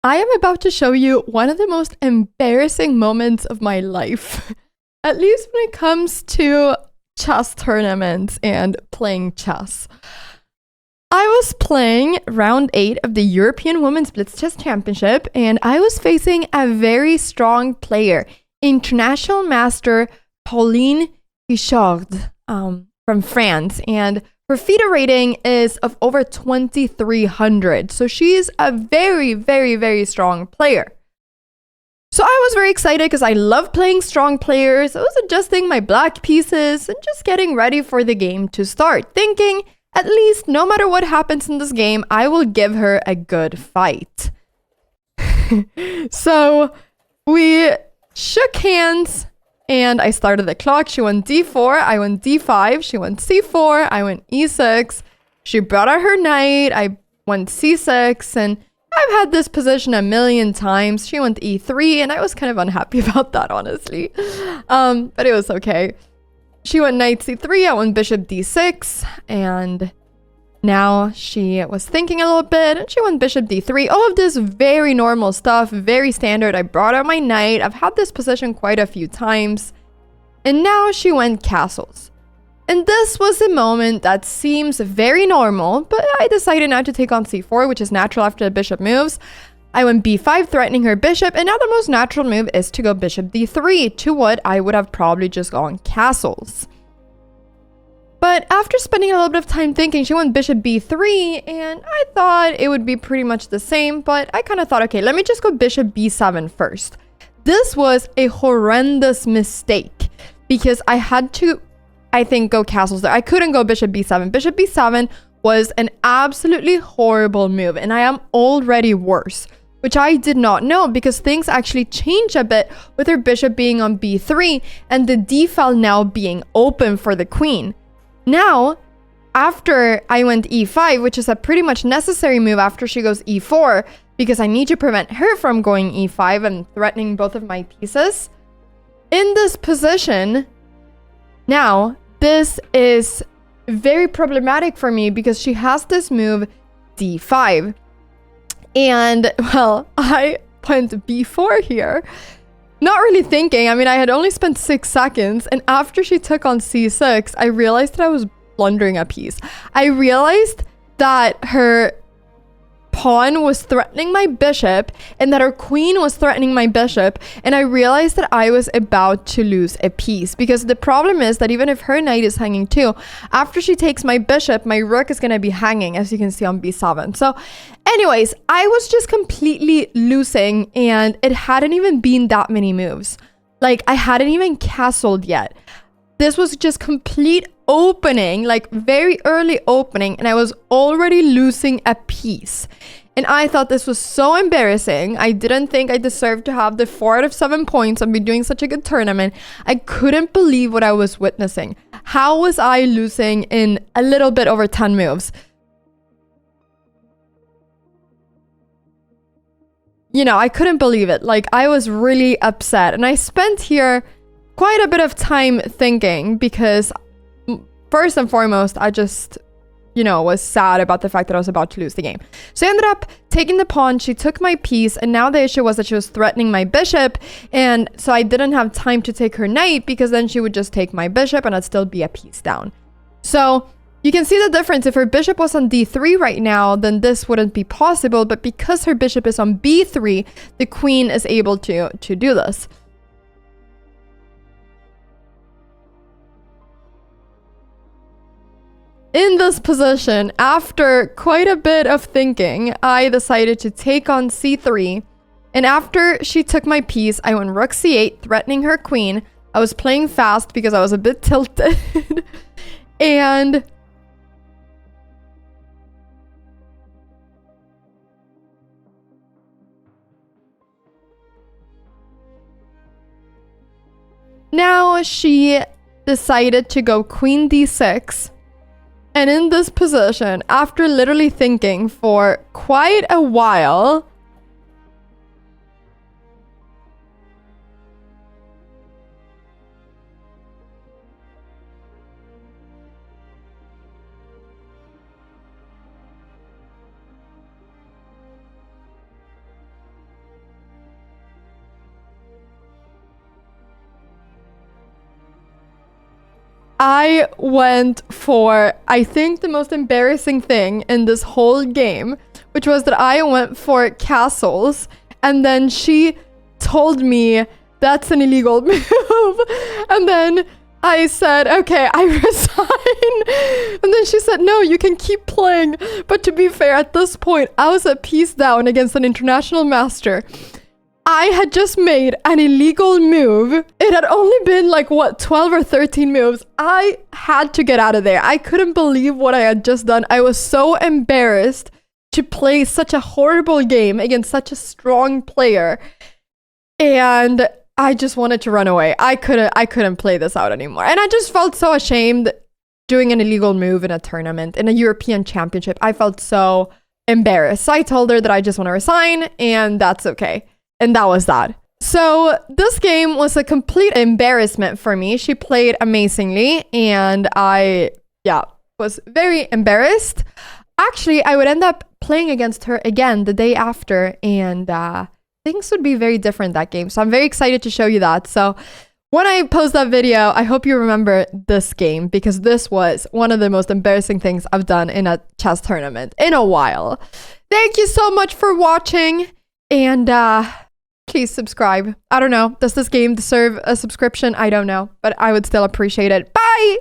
I am about to show you one of the most embarrassing moments of my life, at least when it comes to chess tournaments and playing chess. I was playing round 8 of the European Women's Blitz Chess Championship, and I was facing a very strong player, international master Pauline Guichard from France, and her FIDE rating is of over 2,300. So she's a very, very, very strong player. So I was very excited because I love playing strong players. I was adjusting my black pieces and just getting ready for the game to start, thinking, at least no matter what happens in this game, I will give her a good fight. So we shook hands. And I started the clock. She went d4, I went d5, she went c4, I went e6. She brought out her knight, I went c6, and I've had this position a million times. She went e3, and I was kind of unhappy about that, honestly. But it was okay. She went knight c3, I went bishop d6, and now she was thinking a little bit, and she went bishop d3. All of this very normal stuff, very standard. I brought out my knight. I've had this position quite a few times. And now she went castles. And this was a moment that seems very normal, but I decided not to take on c4, which is natural after the bishop moves. I went b5, threatening her bishop, and now the most natural move is to go bishop d3, to what I would have probably just gone castles. But after spending a little bit of time thinking, she went bishop b3, and I thought it would be pretty much the same, but I kind of thought, okay, let me just go bishop b7 first. This was a horrendous mistake, because I had to, I think, go castles there. I couldn't go bishop b7. Bishop b7 was an absolutely horrible move, and I am already worse, which I did not know, because things actually change a bit with her bishop being on b3, and the d file now being open for the queen. Now, after I went e5, which is a pretty much necessary move after she goes e4, because I need to prevent her from going e5 and threatening both of my pieces. In this position, now, this is very problematic for me because she has this move d5. And, well, I went b4 here. Not really thinking. I mean, I had only spent 6 seconds, and after she took on c6, I realized that I was blundering a piece. I realized that her pawn was threatening my bishop, and that her queen was threatening my bishop, and I realized that I was about to lose a piece, because the problem is that even if her knight is hanging too, after she takes my bishop, my rook is going to be hanging, as you can see on b7. So anyways, I was just completely losing, and it hadn't even been that many moves. Like, I hadn't even castled yet. This was just complete opening, like very early opening, and I was already losing a piece. And I thought this was so embarrassing. I didn't think I deserved to have the 4 out of 7 points and be doing such a good tournament. I couldn't believe what I was witnessing. How was I losing in a little bit over 10 moves? You know, I couldn't believe it. Like, I was really upset, and I spent here quite a bit of time thinking, because first and foremost, I just, you know, was sad about the fact that I was about to lose the game. So I ended up taking the pawn. She took my piece, and now the issue was that she was threatening my bishop, and so I didn't have time to take her knight, because then she would just take my bishop and I'd still be a piece down. So you can see the difference. If her bishop was on d3 right now, then this wouldn't be possible, but because her bishop is on b3, the queen is able to do this. In this position, after quite a bit of thinking, I decided to take on c3. And after she took my piece, I went rook c8, threatening her queen. I was playing fast because I was a bit tilted. And now she decided to go queen d6. And in this position, after literally thinking for quite a while, I went for, I think, the most embarrassing thing in this whole game, which was that I went for castles, and then she told me that's an illegal move. And then I said, okay, I resign. And then she said, no, you can keep playing. But to be fair, at this point, I was a piece down against an international master. I had just made an illegal move. It had only been like, what, 12 or 13 moves. I had to get out of there. I couldn't believe what I had just done. I was so embarrassed to play such a horrible game against such a strong player. And I just wanted to run away. I couldn't play this out anymore. And I just felt so ashamed doing an illegal move in a tournament, in a European championship. I felt so embarrassed. So I told her that I just want to resign, and that's okay. And that was that. So this game was a complete embarrassment for me. She played amazingly, and I was very embarrassed. Actually, I would end up playing against her again the day after, and things would be very different that game. So I'm very excited to show you that. So when I post that video, I hope you remember this game, because this was one of the most embarrassing things I've done in a chess tournament in a while. Thank you so much for watching, and please subscribe. I don't know, does this game deserve a subscription? I don't know, but I would still appreciate it. Bye!